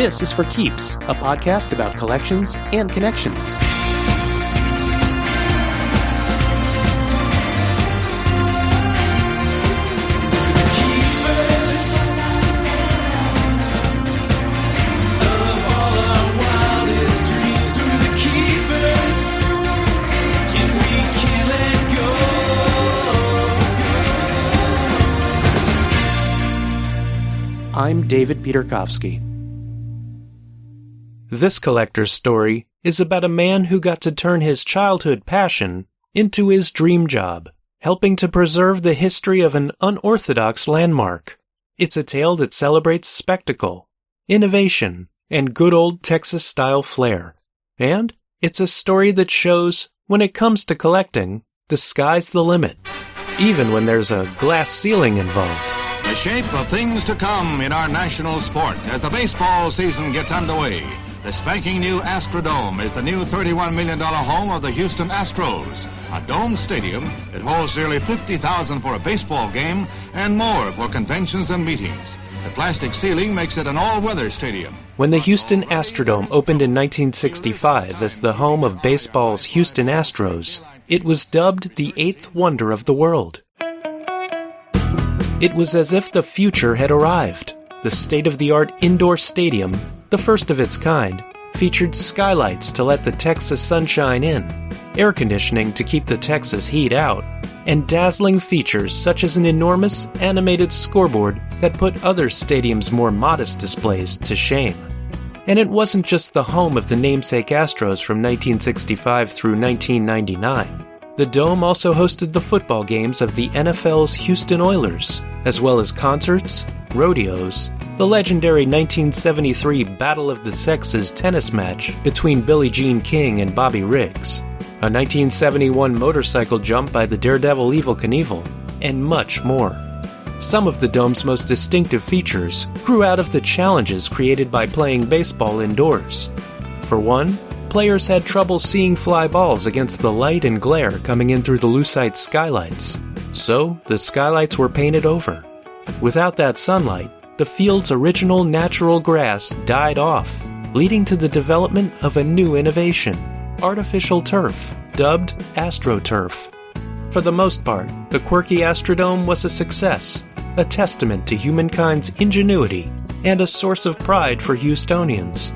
This is For Keeps, a podcast about collections and connections. I'm David Peterkowski. This collector's story is about a man who got to turn his childhood passion into his dream job, helping to preserve the history of an unorthodox landmark. It's a tale that celebrates spectacle, innovation, and good old Texas-style flair. And it's a story that shows, when it comes to collecting, the sky's the limit, even when there's a glass ceiling involved. The shape of things to come in our national sport as the baseball season gets underway. The spanking new Astrodome is the new $31 million home of the Houston Astros, a domed stadium that holds nearly 50,000 for a baseball game and more for conventions and meetings. The plastic ceiling makes it an all-weather stadium. When the Houston Astrodome opened in 1965 as the home of baseball's Houston Astros, it was dubbed the eighth wonder of the world. It was as if the future had arrived. The state-of-the-art indoor stadium, the first of its kind, featured skylights to let the Texas sunshine in, air conditioning to keep the Texas heat out, and dazzling features such as an enormous animated scoreboard that put other stadiums' more modest displays to shame. And it wasn't just the home of the namesake Astros from 1965 through 1999. The Dome also hosted the football games of the NFL's Houston Oilers, as well as concerts, rodeos, the legendary 1973 Battle of the Sexes tennis match between Billie Jean King and Bobby Riggs, a 1971 motorcycle jump by the daredevil Evel Knievel, and much more. Some of the Dome's most distinctive features grew out of the challenges created by playing baseball indoors. For one, players had trouble seeing fly balls against the light and glare coming in through the lucite skylights. So, the skylights were painted over. Without that sunlight, the field's original natural grass died off, leading to the development of a new innovation, artificial turf, dubbed AstroTurf. For the most part, the quirky Astrodome was a success, a testament to humankind's ingenuity, and a source of pride for Houstonians.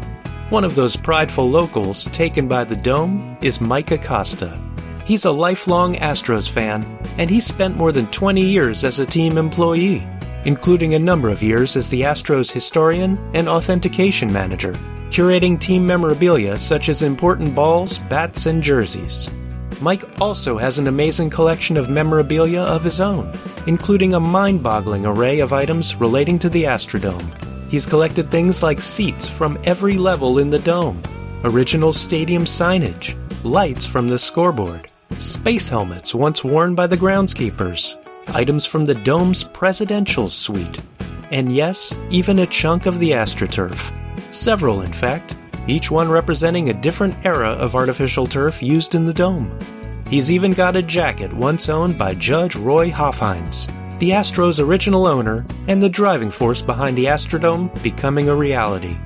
One of those prideful locals taken by the Dome is Mike Acosta. He's a lifelong Astros fan, and he spent more than 20 years as a team employee, including a number of years as the Astros historian and authentication manager, curating team memorabilia such as important balls, bats, and jerseys. Mike also has an amazing collection of memorabilia of his own, including a mind-boggling array of items relating to the Astrodome. He's collected things like seats from every level in the Dome, original stadium signage, lights from the scoreboard, space helmets once worn by the groundskeepers, items from the Dome's presidential suite, and yes, even a chunk of the AstroTurf. Several, in fact, each one representing a different era of artificial turf used in the Dome. He's even got a jacket once owned by Judge Roy Hoffheinz, the Astros' original owner and the driving force behind the Astrodome becoming a reality.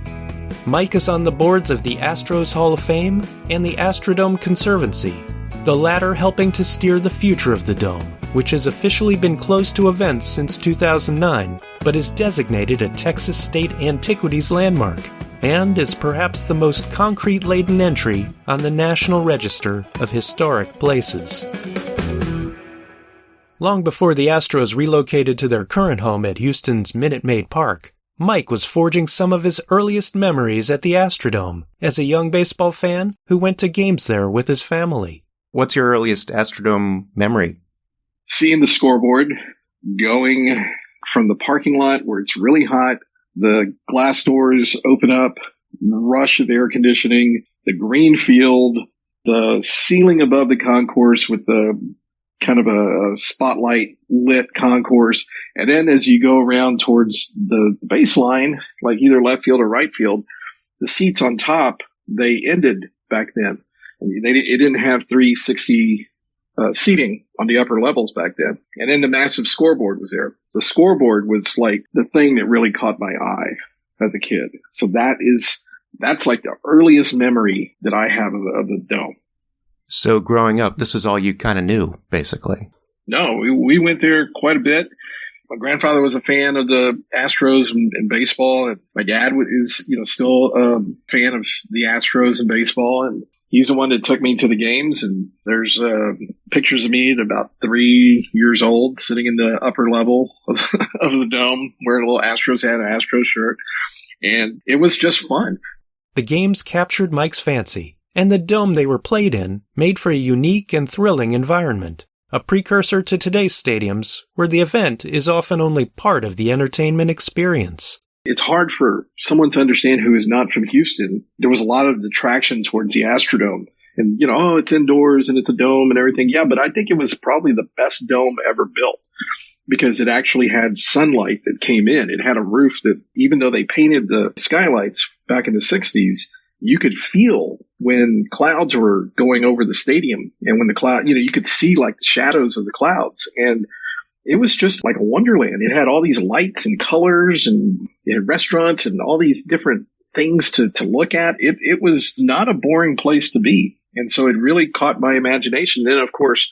Mike is on the boards of the Astros Hall of Fame and the Astrodome Conservancy, the latter helping to steer the future of the Dome, which has officially been closed to events since 2009, but is designated a Texas State Antiquities Landmark, and is perhaps the most concrete-laden entry on the National Register of Historic Places. Long before the Astros relocated to their current home at Houston's Minute Maid Park, Mike was forging some of his earliest memories at the Astrodome as a young baseball fan who went to games there with his family. What's your earliest Astrodome memory? Seeing the scoreboard, going from the parking lot where it's really hot, the glass doors open up, rush of air conditioning, the green field, the ceiling above the concourse with the kind of a spotlight lit concourse. And then as you go around towards the baseline, like either left field or right field, the seats on top, they ended back then. It didn't have 360 seating on the upper levels back then. And then the massive scoreboard was there. The scoreboard was like the thing that really caught my eye. as a kid. So that's like the earliest memory that I have of the Dome. So growing up, this is all you kind of knew, basically. No, we went there quite a bit. My grandfather was a fan of the Astros and baseball, and my dad is, still a fan of the Astros and baseball, and he's the one that took me to the games. And there's pictures of me at about 3 years old, sitting in the upper level of the Dome, wearing a little Astros hat, an Astros shirt, and it was just fun. The games captured Mike's fancy, and the Dome they were played in made for a unique and thrilling environment. A precursor to today's stadiums, where the event is often only part of the entertainment experience. It's hard for someone to understand who is not from Houston. There was a lot of detraction towards the Astrodome. And, it's indoors and it's a dome and everything. Yeah, but I think it was probably the best dome ever built because it actually had sunlight that came in. It had a roof that, even though they painted the skylights back in the 60s, you could feel when clouds were going over the stadium, and when the cloud, you could see like the shadows of the clouds, and it was just like a wonderland. It had all these lights and colors, and it had restaurants and all these different things to look at. It was not a boring place to be. And so it really caught my imagination. Then, of course,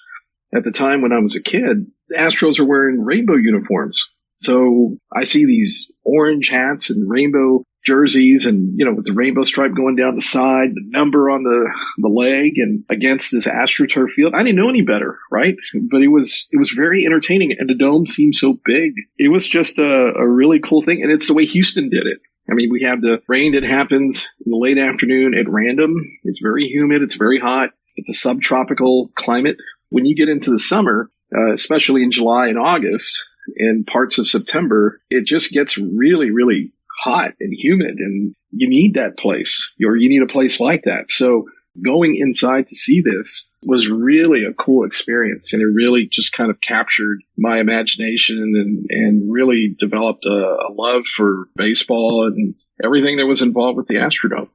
at the time when I was a kid, the Astros are wearing rainbow uniforms. So I see these orange hats and rainbow jerseys, and with the rainbow stripe going down the side, the number on the leg, and against this AstroTurf field. I didn't know any better, right? But it was very entertaining, and the Dome seemed so big. It was just a really cool thing, and it's the way Houston did it. I mean, we have the rain that happens in the late afternoon at random. It's very humid. It's very hot. It's a subtropical climate. When you get into the summer, especially in July and August and parts of September, it just gets really, really hot and humid, and you need that place, or you need a place like that. So going inside to see this was really a cool experience, and it really just kind of captured my imagination and really developed a love for baseball and everything that was involved with the Astrodome.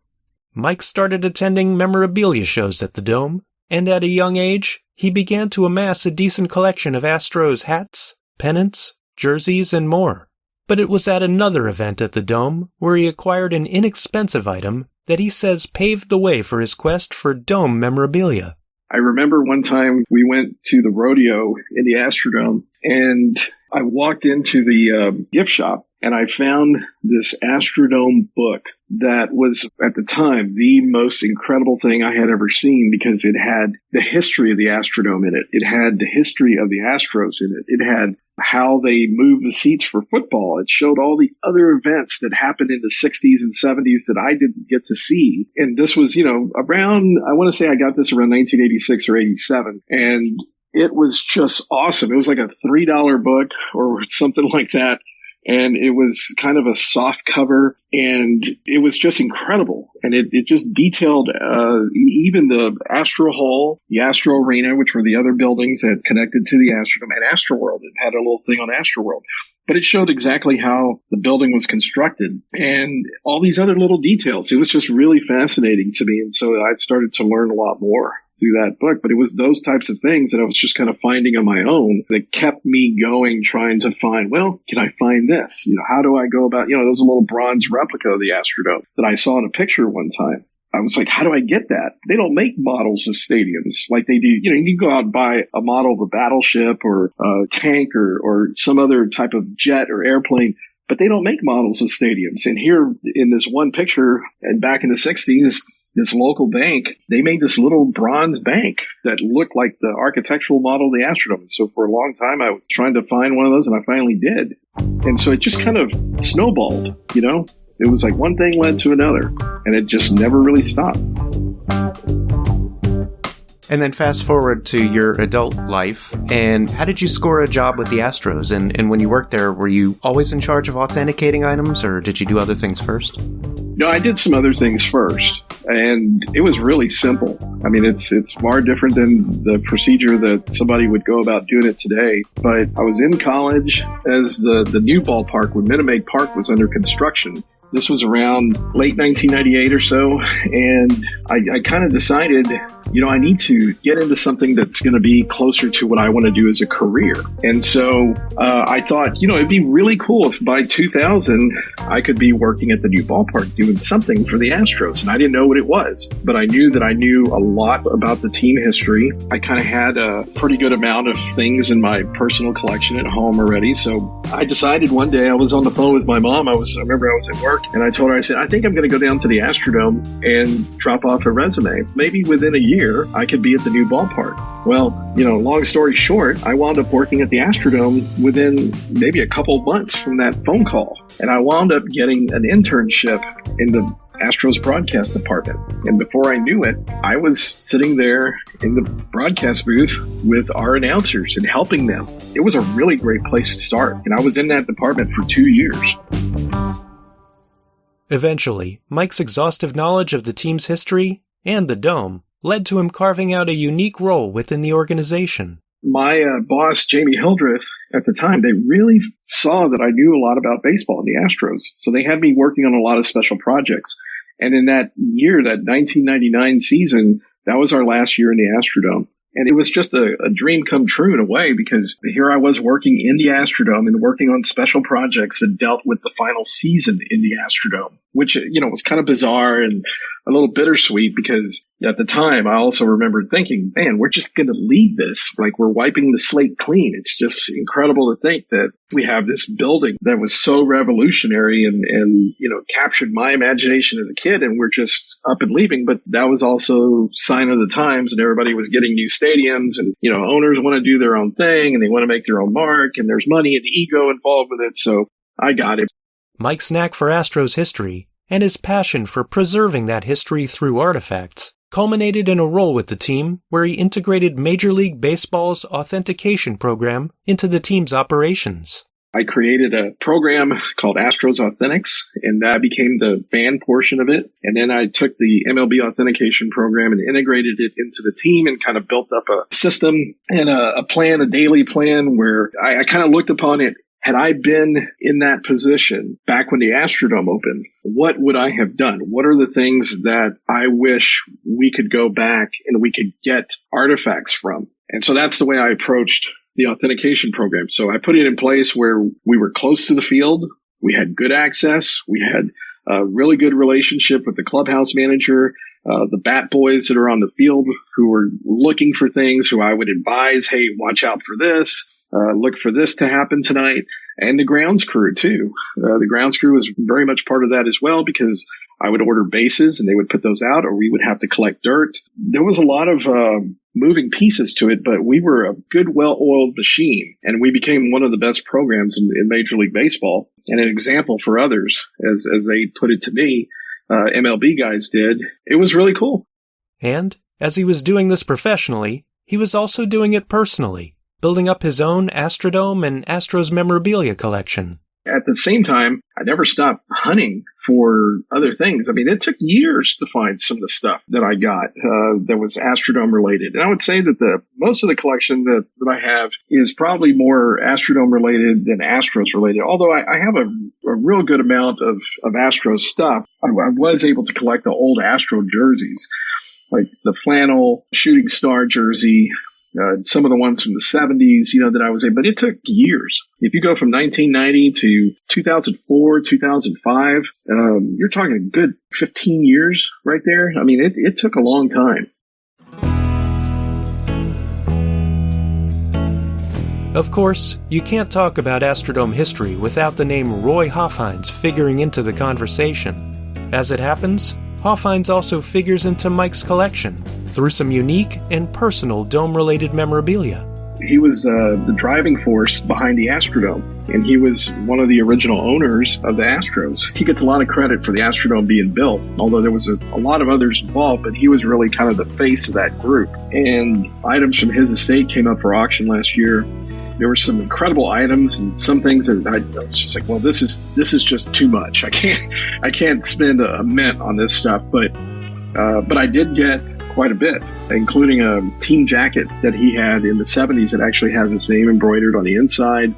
Mike started attending memorabilia shows at the Dome, and at a young age, he began to amass a decent collection of Astros hats, pennants, jerseys, and more. But it was at another event at the Dome where he acquired an inexpensive item that he says paved the way for his quest for Dome memorabilia. I remember one time we went to the rodeo in the Astrodome, and I walked into the gift shop, and I found this Astrodome book that was, at the time, the most incredible thing I had ever seen, because it had the history of the Astrodome in it. It had the history of the Astros in it. It had how they moved the seats for football. It showed all the other events that happened in the 60s and 70s that I didn't get to see. And this was, around, I want to say I got this around 1986 or 87. And it was just awesome. It was like a $3 book or something like that. And it was kind of a soft cover, and it was just incredible. And it just detailed even the Astro Hall, the Astro Arena, which were the other buildings that connected to the Astrodome, and Astroworld. It had a little thing on Astroworld. But it showed exactly how the building was constructed and all these other little details. It was just really fascinating to me. And so I started to learn a lot more through that book. But it was those types of things that I was just kind of finding on my own that kept me going, trying to find, well, can I find this? How do I go about, there was a little bronze replica of the Astrodome that I saw in a picture one time. I was like, how do I get that? They don't make models of stadiums like they do. You can go out and buy a model of a battleship or a tank or some other type of jet or airplane, but they don't make models of stadiums. And here in this one picture, and back in the 60s, this local bank, they made this little bronze bank that looked like the architectural model of the Astrodome. And so for a long time, I was trying to find one of those, and I finally did. And so it just kind of snowballed, It was like one thing led to another, and it just never really stopped. And then fast forward to your adult life, and how did you score a job with the Astros? And when you worked there, were you always in charge of authenticating items, or did you do other things first? No, I did some other things first, and it was really simple. I mean, it's far different than the procedure that somebody would go about doing it today. But I was in college as the new ballpark, when Minute Maid Park was under construction. This was around late 1998 or so, and I kind of decided I need to get into something that's going to be closer to what I want to do as a career. And so I thought, it'd be really cool if by 2000 I could be working at the new ballpark doing something for the Astros. And I didn't know what it was, but I knew that I knew a lot about the team history. I kind of had a pretty good amount of things in my personal collection at home already. So I decided one day, I was on the phone with my mom. I remember I was at work, and I told her, I said, I think I'm going to go down to the Astrodome and drop off a resume. Maybe within a year, I could be at the new ballpark. Well, long story short, I wound up working at the Astrodome within maybe a couple of months from that phone call. And I wound up getting an internship in the Astros broadcast department. And before I knew it, I was sitting there in the broadcast booth with our announcers and helping them. It was a really great place to start. And I was in that department for 2 years. Eventually, Mike's exhaustive knowledge of the team's history and the Dome led to him carving out a unique role within the organization. My boss, Jamie Hildreth, at the time, they really saw that I knew a lot about baseball in the Astros. So they had me working on a lot of special projects. And in that year, that 1999 season, that was our last year in the Astrodome. And it was just a dream come true in a way, because here I was working in the Astrodome and working on special projects that dealt with the final season in the Astrodome, which, was kind of bizarre and a little bittersweet, because at the time I also remembered thinking, man, we're just going to leave this like we're wiping the slate clean. It's just incredible to think that we have this building that was so revolutionary and captured my imagination as a kid, and we're just up and leaving. But that was also sign of the times, and everybody was getting new stadiums, and owners want to do their own thing and they want to make their own mark, and there's money and ego involved with it. So I got it. Mike's knack for Astros history and his passion for preserving that history through artifacts culminated in a role with the team where he integrated Major League Baseball's authentication program into the team's operations. I created a program called Astros Authentics, and that became the fan portion of it. And then I took the MLB authentication program and integrated it into the team and kind of built up a system and a plan, a daily plan, where I kind of looked upon it. Had I been in that position back when the Astrodome opened, what would I have done? What are the things that I wish we could go back and we could get artifacts from? And so that's the way I approached the authentication program. So I put it in place where we were close to the field. We had good access. We had a really good relationship with the clubhouse manager, the bat boys that are on the field who were looking for things, who I would advise, hey, watch out for this. Look for this to happen tonight. And the grounds crew, too. The grounds crew was very much part of that as well, because I would order bases and they would put those out, or we would have to collect dirt. There was a lot of moving pieces to it, but we were a good, well-oiled machine, and we became one of the best programs in Major League Baseball, and an example for others, as they put it to me, MLB guys did. It was really cool. And as he was doing this professionally, he was also doing it personally, building up his own Astrodome and Astros Memorabilia collection. At the same time, I never stopped hunting for other things. I mean, it took years to find some of the stuff that I got that was Astrodome related. And I would say that most of the collection that I have is probably more Astrodome related than Astros related. Although I have a real good amount of Astros stuff. I was able to collect the old Astro jerseys, like the flannel shooting star jersey, some of the ones from the 70s, that I was able, but it took years. If you go from 1990 to 2004, 2005, you're talking a good 15 years right there. I mean, it took a long time. Of course, you can't talk about Astrodome history without the name Roy Hofheinz figuring into the conversation. As it happens, Hofheinz also figures into Mike's collection through some unique and personal Dome-related memorabilia. He was the driving force behind the Astrodome, and he was one of the original owners of the Astros. He gets a lot of credit for the Astrodome being built, although there was a lot of others involved, but he was really kind of the face of that group. And items from his estate came up for auction last year. There were some incredible items and some things that I was just like, well, this is just too much. I can't spend a mint on this stuff, but I did get quite a bit, including a team jacket that he had in the 70s that actually has his name embroidered on the inside,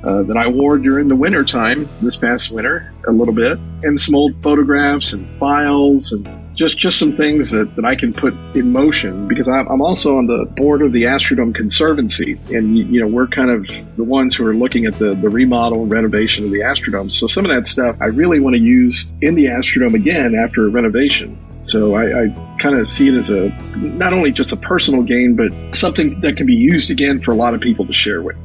that I wore during the winter time this past winter a little bit, and some old photographs and files and just some things that I can put in motion, because I'm also on the board of the Astrodome Conservancy, and we're kind of the ones who are looking at the remodel and renovation of the Astrodome. So some of that stuff I really want to use in the Astrodome again after a renovation. So I kind of see it as not only just a personal gain, but something that can be used again for a lot of people to share with.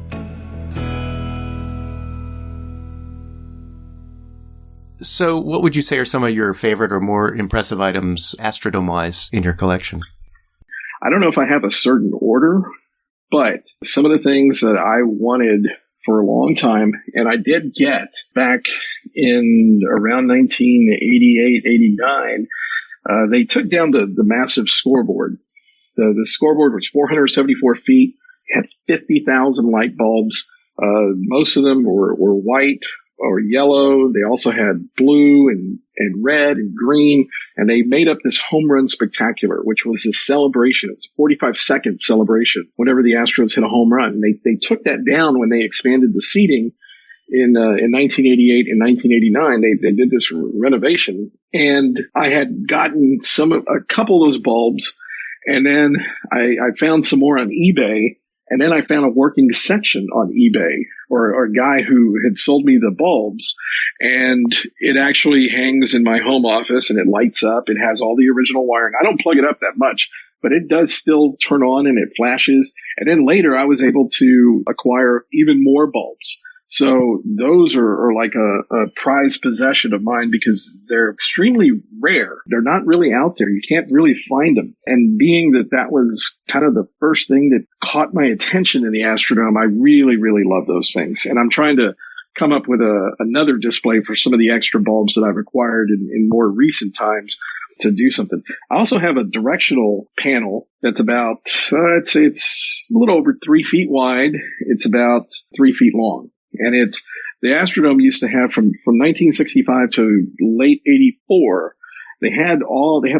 So what would you say are some of your favorite or more impressive items Astrodome-wise in your collection? I don't know if I have a certain order, but some of the things that I wanted for a long time, and I did get back in around 1988, 89, they took down the massive scoreboard. The scoreboard was 474 feet, had 50,000 light bulbs. Most of them were white or yellow. They also had blue and red and green, and they made up this home run spectacular, which was this celebration. It's a 45-second celebration whenever the Astros hit a home run. They took that down when they expanded the seating in 1988 and 1989. They did this renovation, and I had gotten a couple of those bulbs, and then I found some more on eBay. And then I found a working section on eBay, or a guy who had sold me the bulbs, and it actually hangs in my home office and it lights up. It has all the original wiring. I don't plug it up that much, but it does still turn on and it flashes. And then later I was able to acquire even more bulbs. So those are like a prized possession of mine, because they're extremely rare. They're not really out there. You can't really find them. And being that was kind of the first thing that caught my attention in the Astrodome, I really, really love those things. And I'm trying to come up with another display for some of the extra bulbs that I've acquired in more recent times to do something. I also have a directional panel that's about, I'd say it's a little over 3 feet wide. It's about 3 feet long. And it's the Astrodome used to have from 1965 to late 84. They had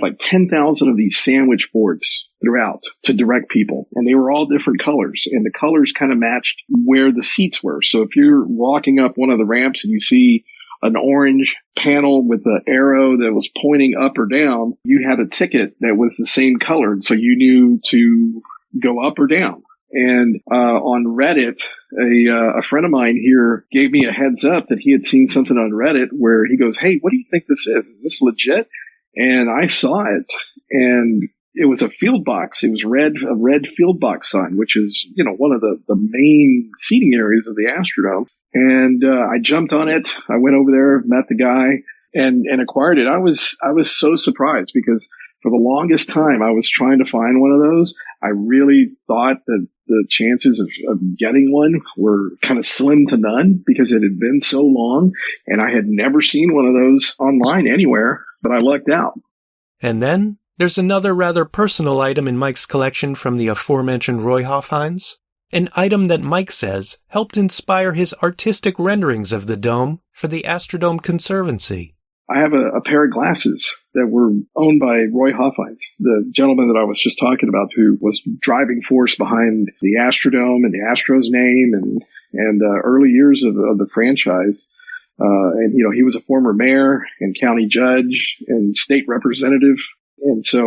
like 10,000 of these sandwich boards throughout to direct people, and they were all different colors, and the colors kind of matched where the seats were. So if you're walking up one of the ramps and you see an orange panel with an arrow that was pointing up or down, you had a ticket that was the same color, and so you knew to go up or down. And on Reddit, a friend of mine here gave me a heads up that he had seen something on Reddit where he goes, "Hey, what do you think this is? Is this legit?" And I saw it, and it was a field box. It was a red field box sign, which is, one of the main seating areas of the Astrodome. And I jumped on it. I went over there, met the guy, and acquired it. I was so surprised, because for the longest time I was trying to find one of those. I really thought that the chances of getting one were kind of slim to none, because it had been so long and I had never seen one of those online anywhere, but I lucked out. And then there's another rather personal item in Mike's collection from the aforementioned Roy Hofheinz. An item that Mike says helped inspire his artistic renderings of the dome for the Astrodome Conservancy. I have a pair of glasses that were owned by Roy Hofheinz, the gentleman that I was just talking about, who was driving force behind the Astrodome and the Astros name and early years of the franchise. And he was a former mayor and county judge and state representative. And so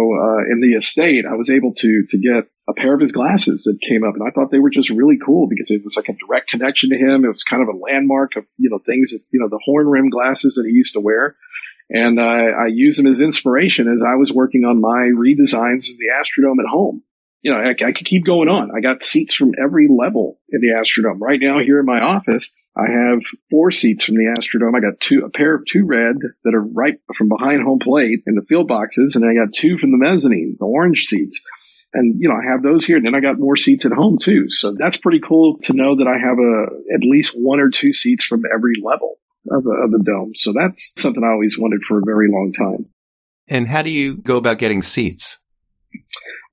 in the estate, I was able to get a pair of his glasses that came up, and I thought they were just really cool, because it was like a direct connection to him. It was kind of a landmark of, things that, the horn rim glasses that he used to wear. And I used them as inspiration as I was working on my redesigns of the Astrodome at home. I could keep going on. I got seats from every level in the Astrodome. Right now here in my office, I have 4 seats from the Astrodome. I got a pair of 2 red that are right from behind home plate in the field boxes. And I got 2 from the mezzanine, the orange seats. And, I have those here. And then I got more seats at home too. So that's pretty cool to know that I have at least 1 or 2 seats from every level of the dome. So that's something I always wanted for a very long time. And how do you go about getting seats?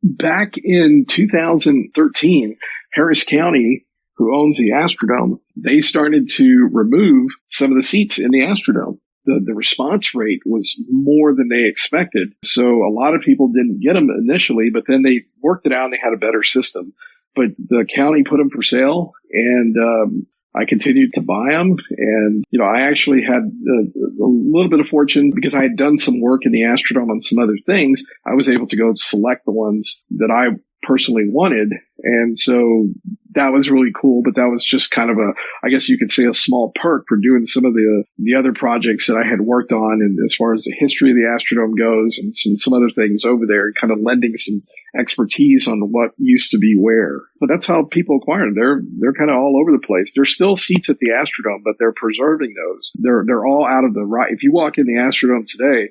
Back in 2013, Harris County, who owns the Astrodome, they started to remove some of the seats in the Astrodome. The response rate was more than they expected. So a lot of people didn't get them initially, but then they worked it out and they had a better system. But the county put them for sale, and I continued to buy them. And, I actually had a little bit of fortune because I had done some work in the Astrodome on some other things. I was able to go select the ones that I personally wanted. And so that was really cool, but that was just kind of I guess you could say a small perk for doing some of the other projects that I had worked on. And as far as the history of the Astrodome goes and some other things over there, kind of lending some expertise on what used to be where. But that's how people acquire them. They're kind of all over the place. There's still seats at the Astrodome, but they're preserving those. They're all out of the right. If you walk in the Astrodome today,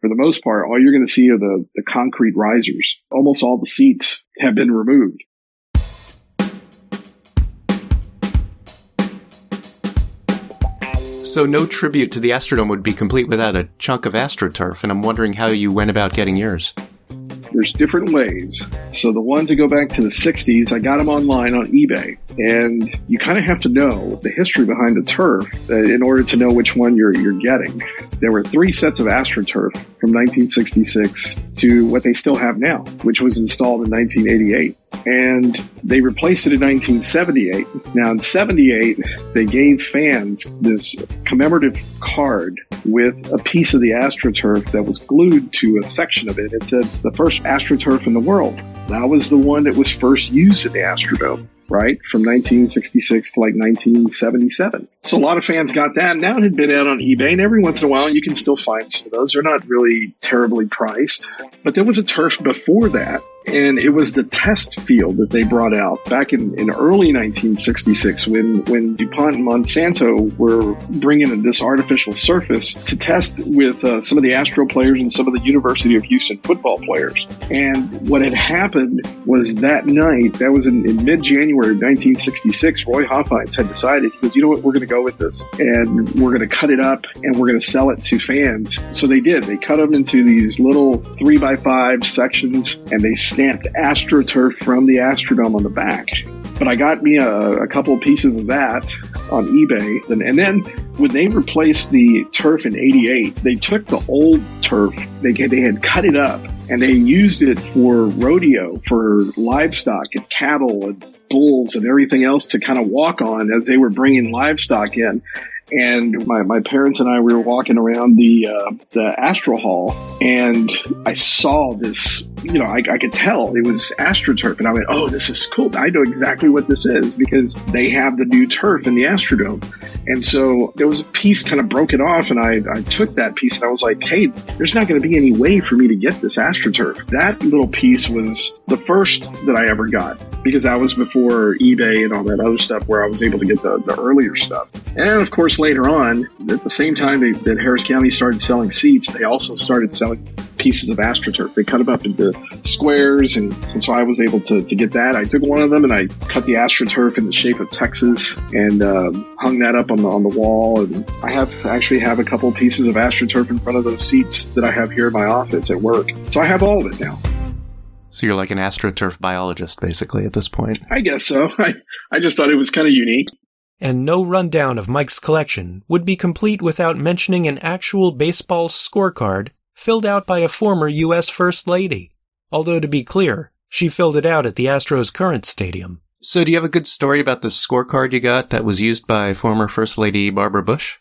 for the most part, all you're going to see are the concrete risers. Almost all the seats have been removed. So no tribute to the Astrodome would be complete without a chunk of AstroTurf, and I'm wondering how you went about getting yours. There's different ways. So the ones that go back to the 60s, I got them online on eBay. And you kind of have to know the history behind the turf in order to know which one you're getting. There were 3 sets of AstroTurf from 1966 to what they still have now, which was installed in 1988. And they replaced it in 1978. Now in 78, they gave fans this commemorative card with a piece of the AstroTurf that was glued to a section of it. It said the first AstroTurf in the world. That was the one that was first used at the Astrodome, right? From 1966 to like 1977. So a lot of fans got that. Now it had been out on eBay, and every once in a while you can still find some of those. They're not really terribly priced. But there was a turf before that, and it was the test field that they brought out back in early 1966 when DuPont and Monsanto were bringing in this artificial surface to test with some of the Astro players and some of the University of Houston football players. And what had happened was that night, that was in mid-January of 1966, Roy Hoffines had decided, he goes, you know what, we're going to go with this, and we're going to cut it up, and we're going to sell it to fans. So they did. They cut them into these little 3x5 sections, and they stamped AstroTurf from the Astrodome on the back. But I got me a couple of pieces of that on eBay. And then when they replaced the turf in 88, they took the old turf, they had cut it up, and they used it for rodeo, for livestock and cattle and bulls and everything else to kind of walk on as they were bringing livestock in. And my parents and I, we were walking around the Astro Hall, and I saw this, I could tell it was AstroTurf, and I went, oh, this is cool. I know exactly what this is because they have the new turf in the Astrodome. And so there was a piece kind of broken off, and I took that piece and I was like, hey, there's not going to be any way for me to get this AstroTurf. That little piece was the first that I ever got because that was before eBay and all that other stuff where I was able to get the earlier stuff. And of course, later on, at the same time that Harris County started selling seats, they also started selling pieces of AstroTurf. They cut them up into squares, and so I was able to get that. I took one of them and I cut the AstroTurf in the shape of Texas and hung that up on the wall. And I actually have a couple of pieces of AstroTurf in front of those seats that I have here in my office at work. So I have all of it now. So you're like an AstroTurf biologist, basically, at this point. I guess so. I just thought it was kind of unique. And no rundown of Mike's collection would be complete without mentioning an actual baseball scorecard filled out by a former U.S. First Lady. Although, to be clear, she filled it out at the Astros' current stadium. So do you have a good story about the scorecard you got that was used by former First Lady Barbara Bush?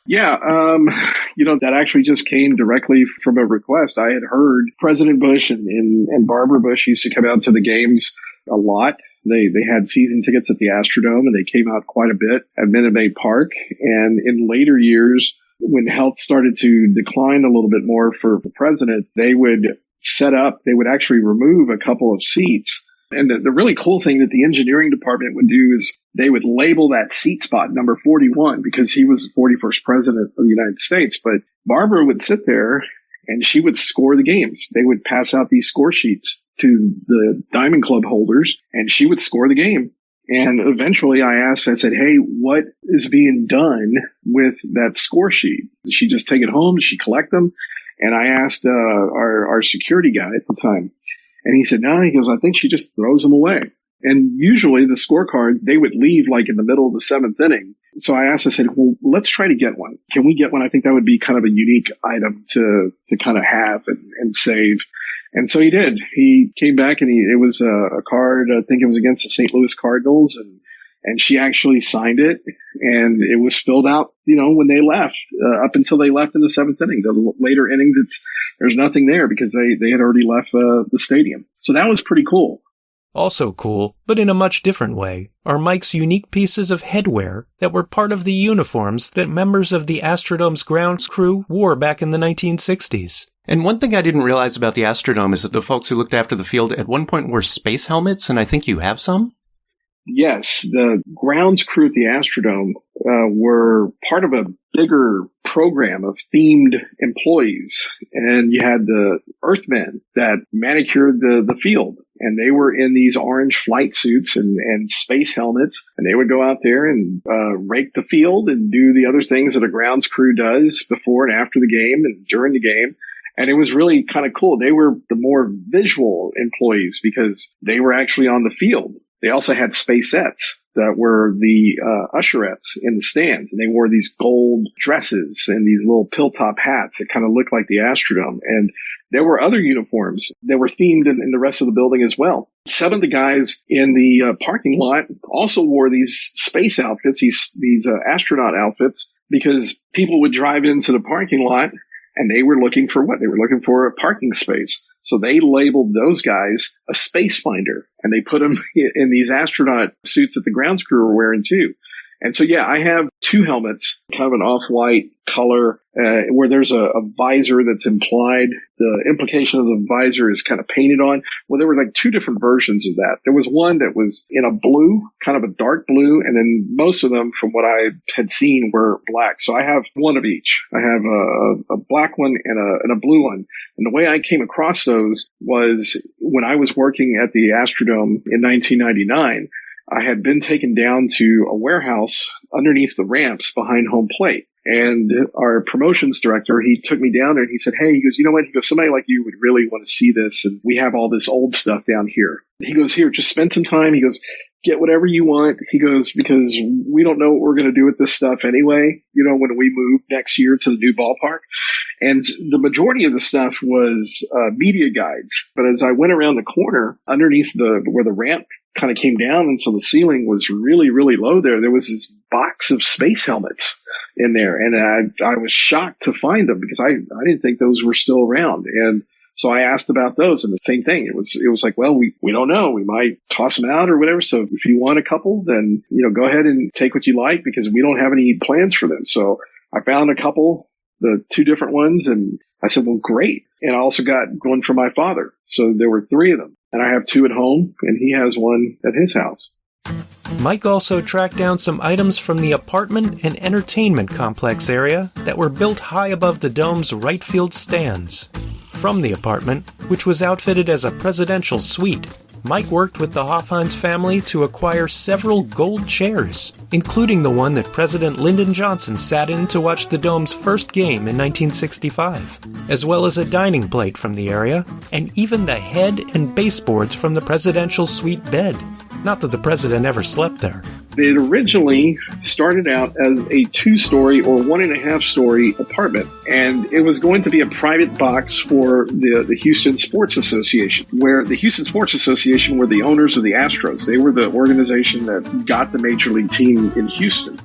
Yeah, that actually just came directly from a request. I had heard President Bush and Barbara Bush used to come out to the games a lot. They had season tickets at the Astrodome, and they came out quite a bit at Minute Maid Park. And in later years, when health started to decline a little bit more for the president, they would actually remove a couple of seats. And the really cool thing that the engineering department would do is they would label that seat spot number 41 because he was the 41st president of the United States. But Barbara would sit there and she would score the games. They would pass out these score sheets to the Diamond Club holders, and she would score the game. And eventually I said, hey, what is being done with that score sheet? Did she just take it home? Did she collect them? And I asked our security guy at the time, and he said, no, he goes, I think she just throws them away. And usually the scorecards, they would leave like in the middle of the 7th inning. So I said, well, let's try to get one. Can we get one? I think that would be kind of a unique item to kind of have and save. And so he did. He came back and it was a card, I think it was against the St. Louis Cardinals. And she actually signed it, and it was filled out, when they left, up until they left in the 7th inning. The later innings, there's nothing there because they had already left the stadium. So that was pretty cool. Also cool, but in a much different way, are Mike's unique pieces of headwear that were part of the uniforms that members of the Astrodome's grounds crew wore back in the 1960s. And one thing I didn't realize about the Astrodome is that the folks who looked after the field at one point wore space helmets, and I think you have some? Yes, the grounds crew at the Astrodome were part of a bigger program of themed employees. And you had the Earthmen that manicured the field. And they were in these orange flight suits and space helmets. And they would go out there and rake the field and do the other things that a grounds crew does before and after the game and during the game. And it was really kind of cool. They were the more visual employees because they were actually on the field. They also had spacettes that were the usherettes in the stands, and they wore these gold dresses and these little pill-top hats that kind of looked like the Astrodome. And there were other uniforms that were themed in the rest of the building as well. Some of the guys in the parking lot also wore these space outfits, these astronaut outfits, because people would drive into the parking lot and they were looking for what? They were looking for a parking space. So they labeled those guys a space finder, and they put them in these astronaut suits that the grounds crew were wearing too. And so, yeah, I have 2 helmets, kind of an off-white color, where there's a visor that's implied. The implication of the visor is kind of painted on. Well, there were like 2 different versions of that. There was one that was in a blue, kind of a dark blue, and then most of them, from what I had seen, were black. So I have one of each. I have a black one and a blue one. And the way I came across those was when I was working at the Astrodome in 1999. I had been taken down to a warehouse underneath the ramps behind home plate. And our promotions director, he took me down there and he said, hey, he goes, you know what? He goes, somebody like you would really want to see this. And we have all this old stuff down here. He goes, here, just spend some time. He goes, get whatever you want. He goes, because we don't know what we're going to do with this stuff anyway, when we move next year to the new ballpark. And the majority of the stuff was media guides. But as I went around the corner underneath where the ramp kind of came down, and so the ceiling was really, really low there was this box of space helmets in there. And I was shocked to find them because I didn't think those were still around. And so I asked about those, and the same thing. It was like, well, we don't know. We might toss them out or whatever. So if you want a couple, then, go ahead and take what you like because we don't have any plans for them. So I found a couple, the 2 different ones, and I said, well, great. And I also got one for my father. So there were 3 of them. And I have 2 at home, and he has one at his house. Mike also tracked down some items from the apartment and entertainment complex area that were built high above the dome's right field stands. From the apartment, which was outfitted as a presidential suite, Mike worked with the Hofheinz family to acquire several gold chairs, including the one that President Lyndon Johnson sat in to watch the Dome's first game in 1965, as well as a dining plate from the area, and even the head and baseboards from the presidential suite bed. Not that the president ever slept there. It originally started out as a 2-story or 1.5-story apartment, and it was going to be a private box for the Houston Sports Association, where the Houston Sports Association were the owners of the Astros. They were the organization that got the major league team in Houston.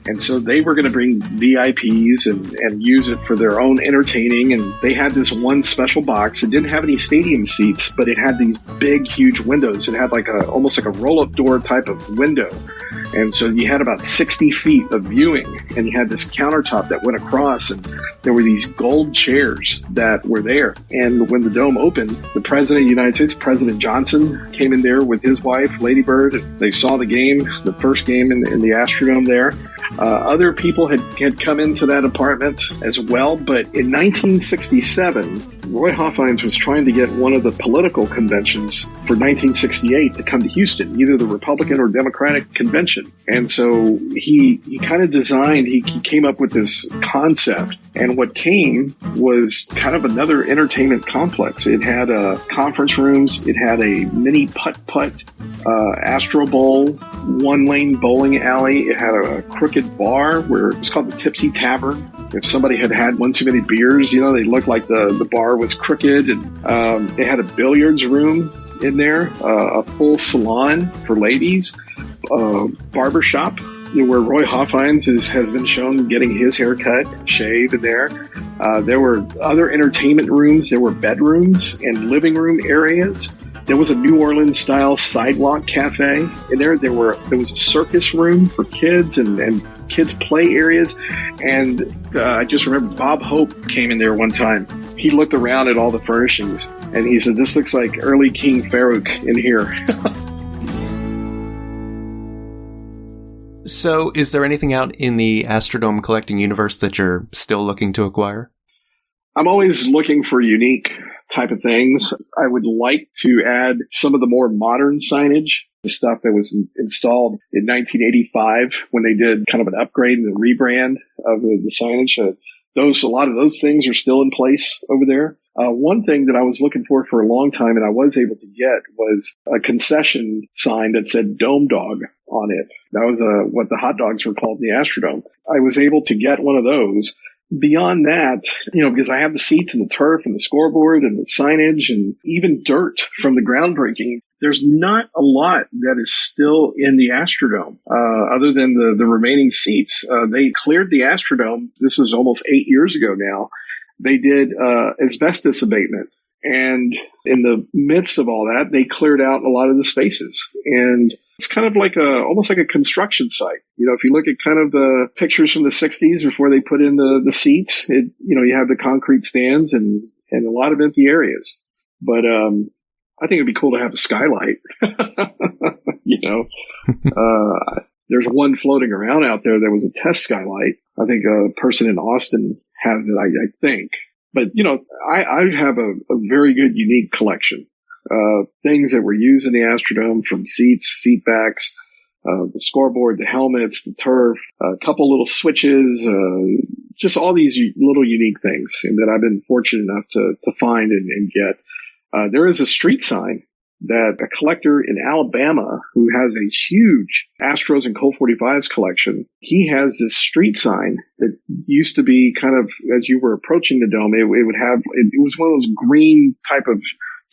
And so they were going to bring VIPs and use it for their own entertaining. And they had this one special box. It didn't have any stadium seats, but it had these big, huge windows. It had almost like a roll-up door type of window. And so you had about 60 feet of viewing, and you had this countertop that went across, and there were these gold chairs that were there. And when the Dome opened, the President of the United States, President Johnson, came in there with his wife, Lady Bird. They saw the game, the first game in the Astrodome there. Other people had come into that apartment as well, but in 1967, Roy Hofheinz was trying to get one of the political conventions for 1968 to come to Houston, either the Republican or Democratic convention. And so he kind of designed, he came up with this concept, and what came was kind of another entertainment complex. It had conference rooms, it had a mini putt-putt Astro Bowl, 1-lane bowling alley. It had a crooked bar where it was called the Tipsy Tavern. If somebody had one too many beers, they looked like the bar was crooked. And it had a billiards room in there, a full salon for ladies. barber shop where Roy Hoffines has been shown getting his haircut, shaved in there. There were other entertainment rooms. There were bedrooms and living room areas. There was a New Orleans-style sidewalk cafe in there. There was a circus room for kids and kids' play areas. And I just remember Bob Hope came in there one time. He looked around at all the furnishings, and he said, "This looks like early King Farouk in here." So is there anything out in the Astrodome collecting universe that you're still looking to acquire? I'm always looking for unique type of things. I would like to add some of the more modern signage, the stuff that was installed in 1985 when they did kind of an upgrade and a rebrand of the signage. A lot of those things are still in place over there. One thing that I was looking for a long time and I was able to get was a concession sign that said Dome Dog on it. That was what the hot dogs were called in the Astrodome. I was able to get one of those. Beyond that, because I have the seats and the turf and the scoreboard and the signage and even dirt from the groundbreaking, there's not a lot that is still in the Astrodome, other than the remaining seats. They cleared the Astrodome. This was almost 8 years ago now. They did asbestos abatement. And in the midst of all that, they cleared out a lot of the spaces. And it's kind of like almost like a construction site. If you look at kind of the pictures from the 60s before they put in the seats, you have the concrete stands and a lot of empty areas. But I think it'd be cool to have a skylight. There's one floating around out there that was a test skylight. I think a person in Austin has it, I think. But, I have a very good, unique collection. Things that were used in the Astrodome, from seats, seat backs, the scoreboard, the helmets, the turf, a couple little switches, just all these little unique things that I've been fortunate enough to find and get. There is a street sign that a collector in Alabama who has a huge Astros and Colt 45s collection, he has this street sign that used to be kind of, as you were approaching the dome, it was one of those green type of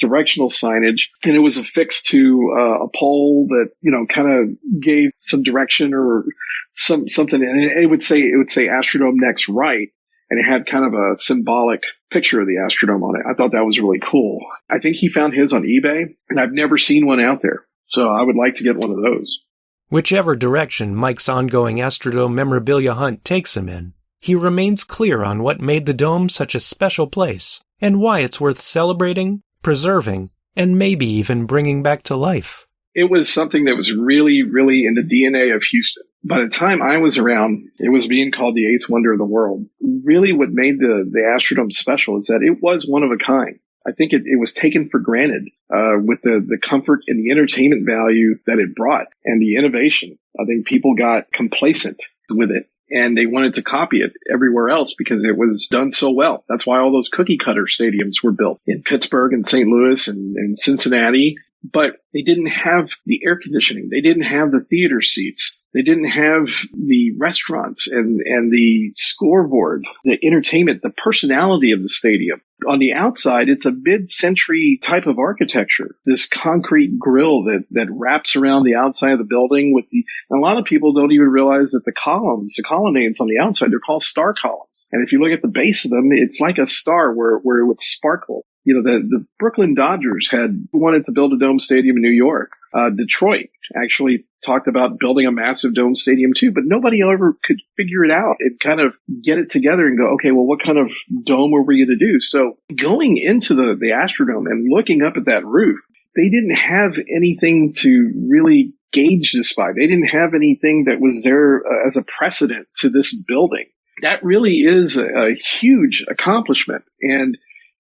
directional signage, and it was affixed to a pole that kind of gave some direction or something, and it would say Astrodome next right, and it had kind of a symbolic picture of the Astrodome on it. I thought that was really cool. I think he found his on eBay, and I've never seen one out there, so I would like to get one of those. Whichever direction Mike's ongoing Astrodome memorabilia hunt takes him in, he remains clear on what made the Dome such a special place and why it's worth celebrating, preserving, and maybe even bringing back to life. It was something that was really, really in the DNA of Houston. By the time I was around, it was being called the eighth wonder of the world. Really what made the Astrodome special is that it was one of a kind. I think it was taken for granted with the comfort and the entertainment value that it brought and the innovation. I think people got complacent with it, and they wanted to copy it everywhere else because it was done so well. That's why all those cookie cutter stadiums were built in Pittsburgh and St. Louis and Cincinnati. But they didn't have the air conditioning. They didn't have the theater seats. They didn't have the restaurants and the scoreboard, the entertainment, the personality of the stadium. On the outside, it's a mid-century type of architecture, this concrete grill that wraps around the outside of the building and a lot of people don't even realize that the colonnades on the outside, they're called star columns. And if you look at the base of them, it's like a star where it would sparkle. The Brooklyn Dodgers had wanted to build a dome stadium in New York. Detroit actually talked about building a massive dome stadium too, but nobody ever could figure it out and kind of get it together and go, okay, well, what kind of dome were we going to do? So going into the Astrodome and looking up at that roof, they didn't have anything to really gauge this by. They didn't have anything that was there as a precedent to this building. That really is a huge accomplishment. And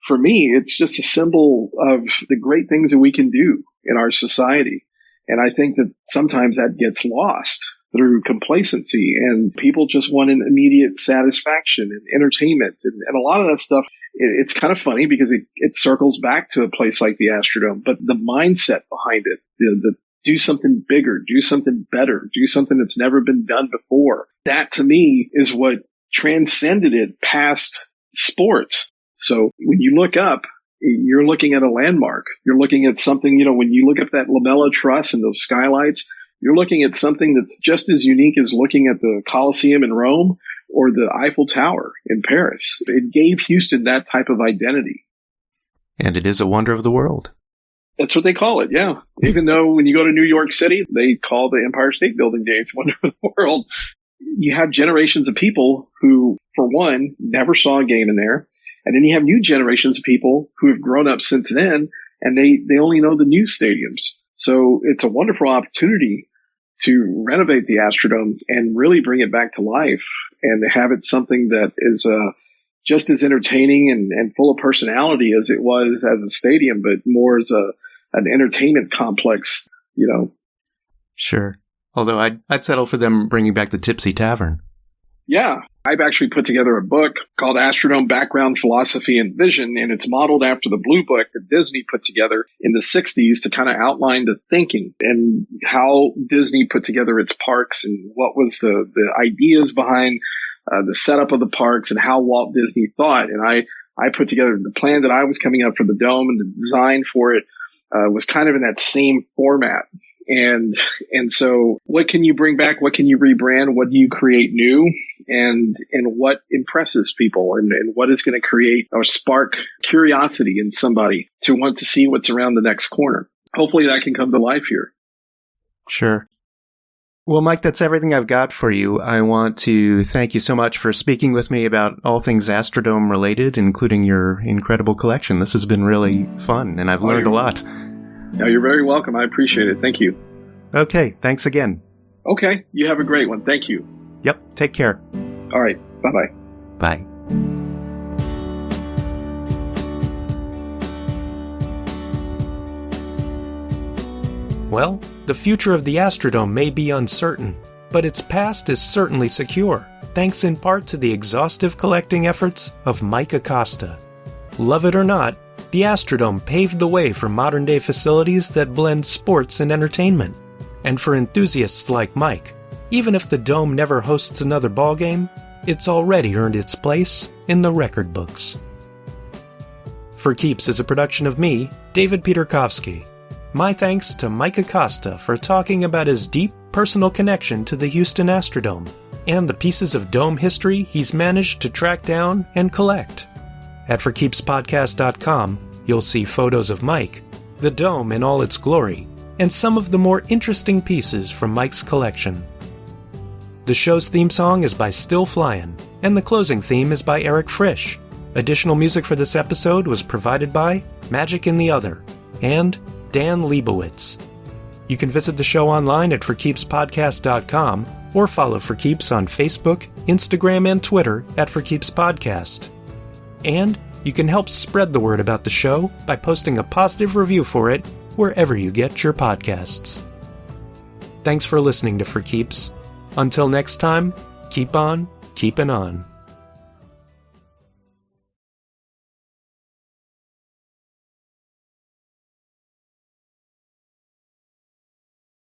for me, it's just a symbol of the great things that we can do in our society. And I think that sometimes that gets lost through complacency, and people just want an immediate satisfaction and entertainment. And a lot of that stuff, it's kind of funny because it circles back to a place like the Astrodome, but the mindset behind it, the do something bigger, do something better, do something that's never been done before. That to me is what transcended it past sports. So when you look up, you're looking at a landmark. You're looking at something, when you look up that Lamella Truss and those skylights, You're looking at something that's just as unique as looking at the Colosseum in Rome or the Eiffel Tower in Paris. It gave Houston that type of identity. And it is a wonder of the world. That's what they call it, yeah. Even though when you go to New York City, they call the Empire State Building Day its wonder of the world. You have generations of people who, for one, never saw a game in there. And then you have new generations of people who have grown up since then, and they only know the new stadiums. So it's a wonderful opportunity to renovate the Astrodome and really bring it back to life and have it something that is just as entertaining and full of personality as it was as a stadium, but more as an entertainment complex, you know. Sure. Although I'd settle for them bringing back the Tipsy Tavern. Yeah. I've actually put together a book called Astrodome Background, Philosophy, and Vision, and it's modeled after the Blue Book that Disney put together in the 60s to kind of outline the thinking and how Disney put together its parks and what was the ideas behind the setup of the parks and how Walt Disney thought. And I put together the plan that I was coming up for the dome, and the design for it was kind of in that same format. And so what can you bring back? What can you rebrand? What do you create new? And what impresses people and what is going to create or spark curiosity in somebody to want to see what's around the next corner? Hopefully that can come to life here. Sure. Well, Mike, that's everything I've got for you. I want to thank you so much for speaking with me about all things Astrodome related, including your incredible collection. This has been really fun, and I've learned a lot. No, you're very welcome. I appreciate it. Thank you. Okay, thanks again. Okay, you have a great one. Thank you. Yep, take care. All right, bye-bye. Bye. Well, the future of the Astrodome may be uncertain, but its past is certainly secure, thanks in part to the exhaustive collecting efforts of Mike Acosta. Love it or not, the Astrodome paved the way for modern-day facilities that blend sports and entertainment. And for enthusiasts like Mike, even if the Dome never hosts another ballgame, it's already earned its place in the record books. For Keeps is a production of me, David Peterkovsky. My thanks to Mike Acosta for talking about his deep personal connection to the Houston Astrodome and the pieces of Dome history he's managed to track down and collect. At forkeepspodcast.com, you'll see photos of Mike, the Dome in all its glory, and some of the more interesting pieces from Mike's collection. The show's theme song is by Still Flyin, and the closing theme is by Eric Frisch. Additional music for this episode was provided by Magic in the Other and Dan Leibowitz. You can visit the show online at forkeepspodcast.com or follow For Keeps on Facebook, Instagram, and Twitter at For Keeps Podcast. And you can help spread the word about the show by posting a positive review for it wherever you get your podcasts. Thanks for listening to For Keeps. Until next time, keep on keeping on.